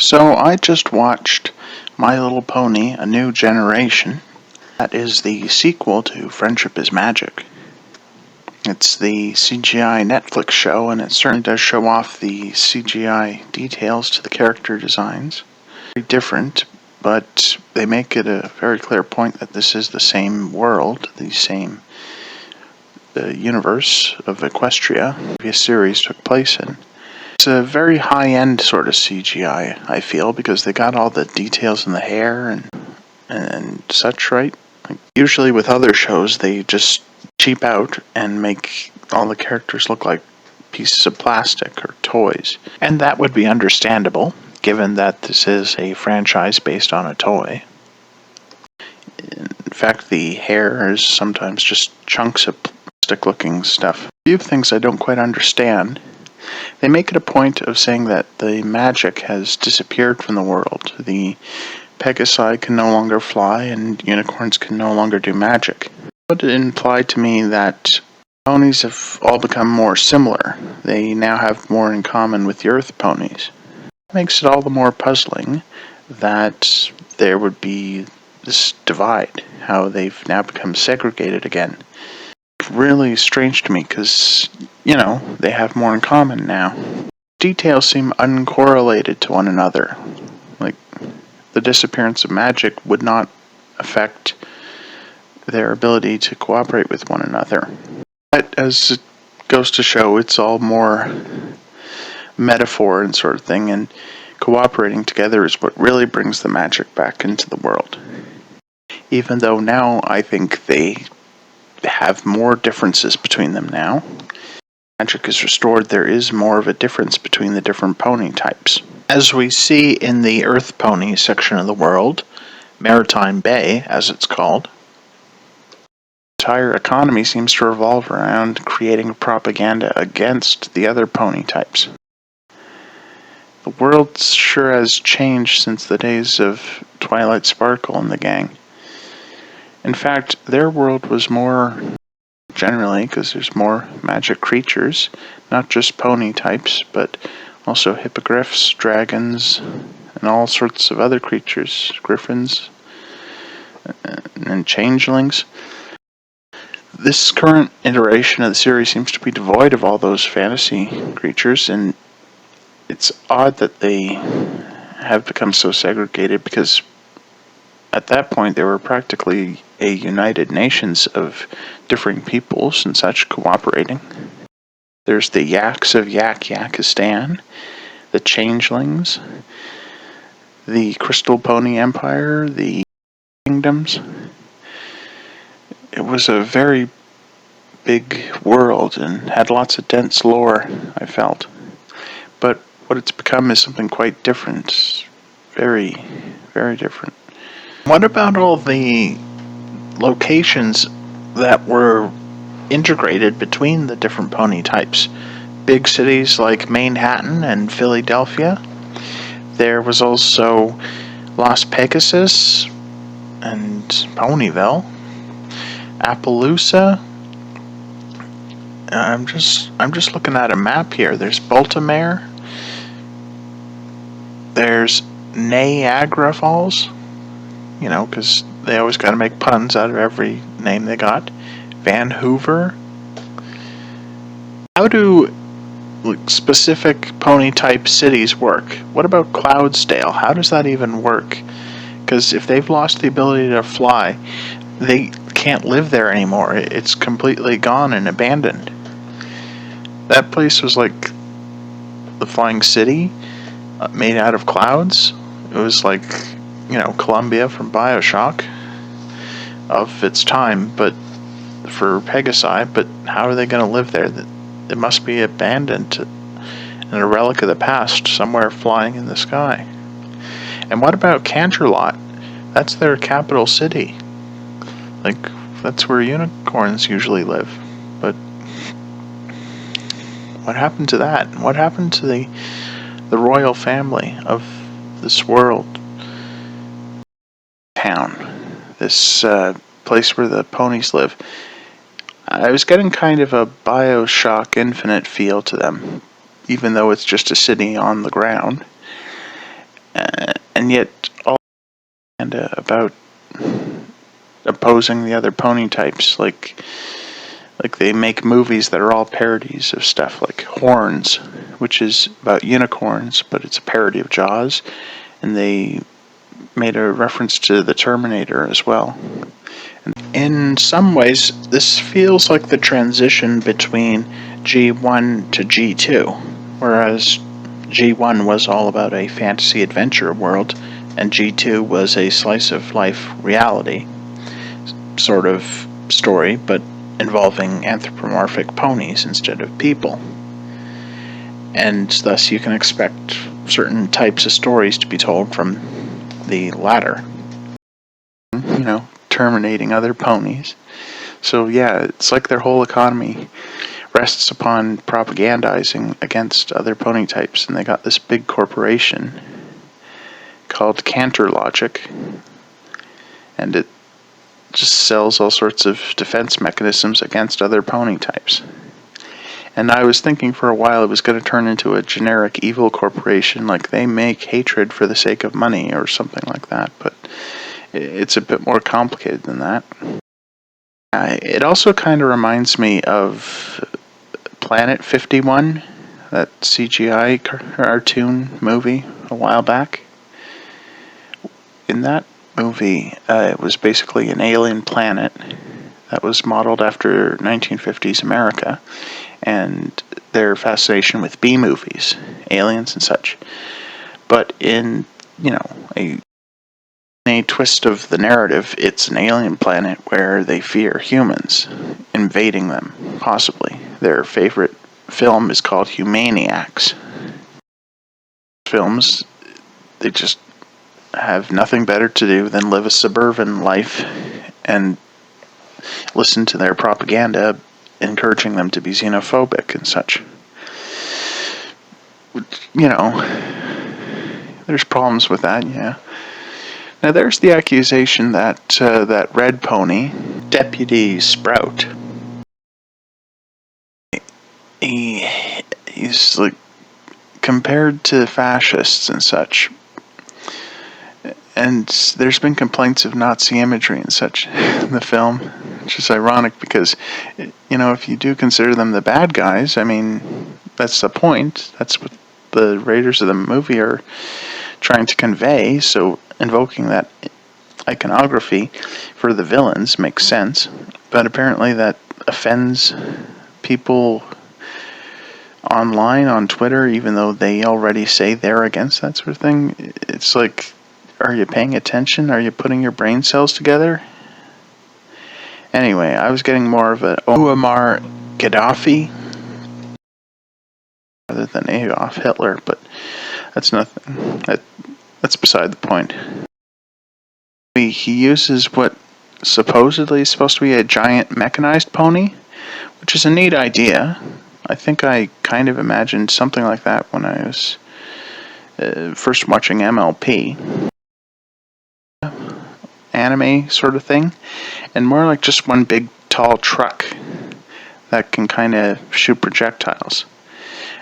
So I just watched My Little Pony: A New Generation. That is the sequel to Friendship is Magic. It's the CGI Netflix show, and it certainly does show off the CGI details to the character designs. Very different, but they make it a very clear point that this is the same world, the universe of Equestria the previous series took place in. It's a very high-end sort of CGI, I feel, because they got all the details in the hair and such, right? Like, usually with other shows, they just cheap out and make all the characters look like pieces of plastic or toys. And that would be understandable, given that this is a franchise based on a toy. In fact, the hair is sometimes just chunks of plastic-looking stuff. A few things I don't quite understand. They make it a point of saying that the magic has disappeared from the world. The Pegasi can no longer fly, and unicorns can no longer do magic. It would imply to me that ponies have all become more similar. They now have more in common with the Earth ponies. It makes it all the more puzzling that there would be this divide, how they've now become segregated again. Really strange to me because, they have more in common now. Details seem uncorrelated to one another. Like, the disappearance of magic would not affect their ability to cooperate with one another. But as it goes to show, it's all more metaphor and sort of thing, and cooperating together is what really brings the magic back into the world. Even though now I think they have more differences between them now. Magic is restored, there is more of a difference between the different pony types. As we see in the Earth Pony section of the world, Maritime Bay, as it's called, the entire economy seems to revolve around creating propaganda against the other pony types. The world sure has changed since the days of Twilight Sparkle and the gang. In fact, their world was more generally, because there's more magic creatures, not just pony types, but also hippogriffs, dragons, and all sorts of other creatures, griffins, and changelings. This current iteration of the series seems to be devoid of all those fantasy creatures, and it's odd that they have become so segregated, because at that point, there were practically a United Nations of differing peoples and such cooperating. There's the Yaks of Yak-Yakistan, the Changelings, the Crystal Pony Empire, the Kingdoms. It was a very big world and had lots of dense lore, I felt. But what it's become is something quite different. Very, very different. What about all the locations that were integrated between the different pony types? Big cities like Manhattan and Philadelphia. There was also Las Pegasus and Ponyville. Appaloosa. I'm just looking at a map here. There's Baltimore. There's Niagara Falls. Because they always got to make puns out of every name they got. Vancouver. How do specific pony type cities work? What about Cloudsdale? How does that even work? Because if they've lost the ability to fly, they can't live there anymore. It's completely gone and abandoned. That place was like the Flying City, made out of clouds. It was like, Columbia from BioShock of its time, but for Pegasi. But how are they going to live there? It must be abandoned and a relic of the past, somewhere flying in the sky. And what about Canterlot? That's their capital city. Like, that's where unicorns usually live. But what happened to that? What happened to the royal family of this world? Town, this place where the ponies live. I was getting kind of a BioShock Infinite feel to them, even though it's just a city on the ground. and yet all about opposing the other pony types. Like they make movies that are all parodies of stuff, like Horns, which is about unicorns, but it's a parody of Jaws, and they made a reference to the Terminator as well. In some ways, this feels like the transition between G1 to G2, whereas G1 was all about a fantasy adventure world, and G2 was a slice of life reality sort of story, but involving anthropomorphic ponies instead of people. And thus you can expect certain types of stories to be told from the latter. Terminating other ponies. So yeah, it's like their whole economy rests upon propagandizing against other pony types, and they got this big corporation called Cantor Logic, and it just sells all sorts of defense mechanisms against other pony types. And I was thinking for a while it was going to turn into a generic evil corporation, like they make hatred for the sake of money or something like that, but it's a bit more complicated than that. It also kind of reminds me of Planet 51, that CGI cartoon movie a while back. In that movie, it was basically an alien planet that was modeled after 1950s America, and their fascination with B-movies, aliens and such. But in, a twist of the narrative, it's an alien planet where they fear humans invading them, possibly. Their favorite film is called Humaniacs. Films, they just have nothing better to do than live a suburban life and listen to their propaganda encouraging them to be xenophobic and such. There's problems with that, yeah. Now there's the accusation that that red pony, Deputy Sprout, he's like compared to fascists and such. And there's been complaints of Nazi imagery and such in the film, which is ironic because, if you do consider them the bad guys, I mean, that's the point. That's what the writers of the movie are trying to convey, so invoking that iconography for the villains makes sense, but apparently that offends people online on Twitter, even though they already say they're against that sort of thing. It's like, are you paying attention? Are you putting your brain cells together? Anyway, I was getting more of a Muammar Gaddafi rather than Adolf Hitler, but that's nothing. That's beside the point. He uses what supposedly is supposed to be a giant mechanized pony, which is a neat idea. I think I kind of imagined something like that when I was first watching MLP. Anime sort of thing, and more like just one big tall truck that can kind of shoot projectiles.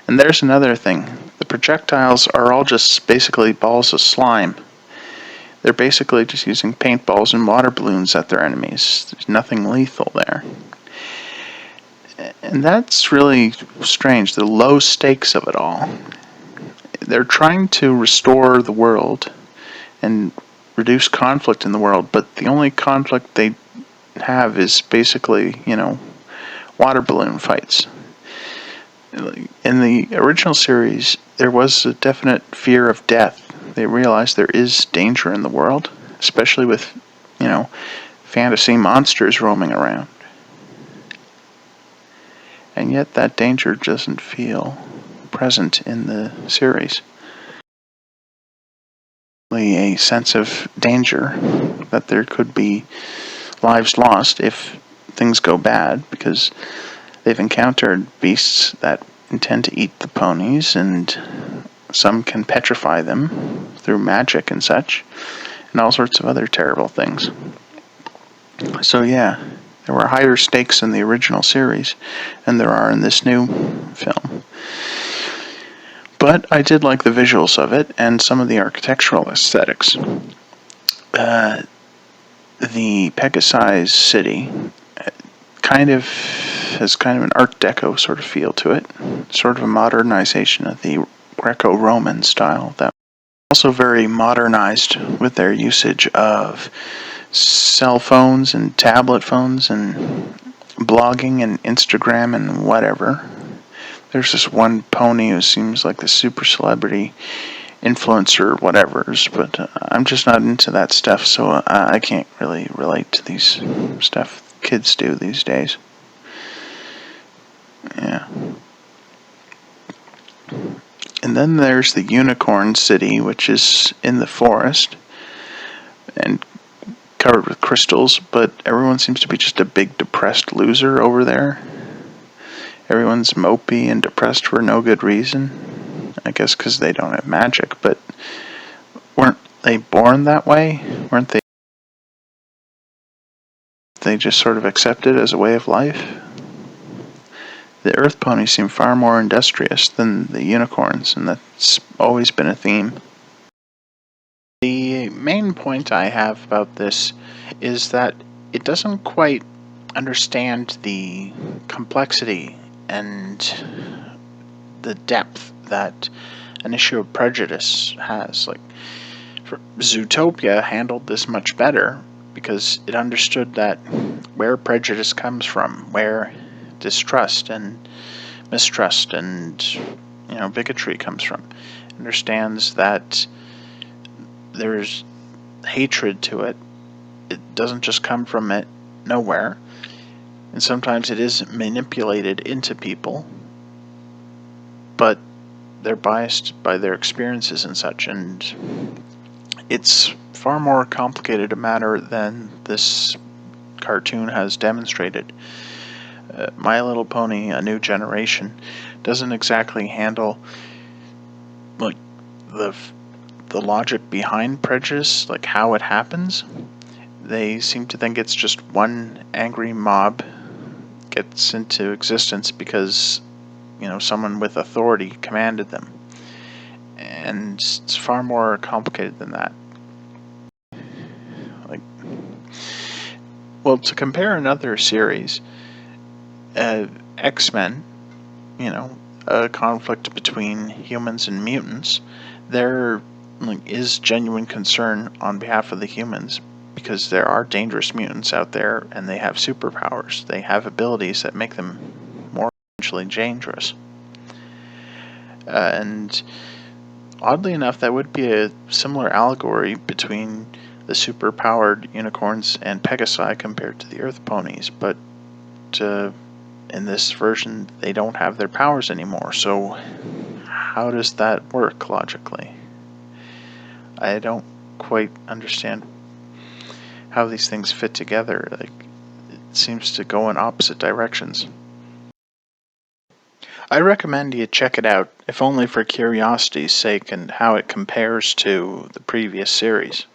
And there's another thing. The projectiles are all just basically balls of slime. They're basically just using paintballs and water balloons at their enemies. There's nothing lethal there. And that's really strange, the low stakes of it all. They're trying to restore the world and reduce conflict in the world, but the only conflict they have is basically, water balloon fights. In the original series, there was a definite fear of death. They realized there is danger in the world, especially with, fantasy monsters roaming around. And yet that danger doesn't feel present in the series. A sense of danger that there could be lives lost if things go bad, because they've encountered beasts that intend to eat the ponies, and some can petrify them through magic and such, and all sorts of other terrible things. So yeah, there were higher stakes in the original series than there are in this new film. But I did like the visuals of it and some of the architectural aesthetics. The Pegasi city has kind of an Art Deco sort of feel to it, sort of a modernization of the Greco-Roman style. That also very modernized with their usage of cell phones and tablet phones and blogging and Instagram and whatever. There's this one pony who seems like the super celebrity influencer whatever's, but I'm just not into that stuff, so I can't really relate to these stuff kids do these days. Yeah. And then there's the Unicorn City, which is in the forest and covered with crystals, but everyone seems to be just a big depressed loser over there. Everyone's mopey and depressed for no good reason. I guess because they don't have magic, but weren't they born that way? Weren't they just sort of accept it as a way of life? The earth ponies seem far more industrious than the unicorns, and that's always been a theme. The main point I have about this is that it doesn't quite understand the complexity and the depth that an issue of prejudice has. Like, Zootopia handled this much better because it understood that where prejudice comes from, where distrust and mistrust and bigotry comes from. It understands that there's hatred to it. It doesn't just come from it nowhere, and sometimes it is manipulated into people, but they're biased by their experiences and such, and it's far more complicated a matter than this cartoon has demonstrated. My Little Pony: A New Generation doesn't exactly handle like the logic behind prejudice, like how it happens. They seem to think it's just one angry mob gets into existence because someone with authority commanded them, and it's far more complicated than that. Like, well, to compare another series, X-Men, a conflict between humans and mutants, there is genuine concern on behalf of the humans because there are dangerous mutants out there and they have superpowers. They have abilities that make them more potentially dangerous. And oddly enough, that would be a similar allegory between the superpowered unicorns and Pegasi compared to the Earth ponies, but in this version, they don't have their powers anymore, so how does that work logically? I don't quite understand how these things fit together. Like, it seems to go in opposite directions. I recommend you check it out, if only for curiosity's sake and how it compares to the previous series.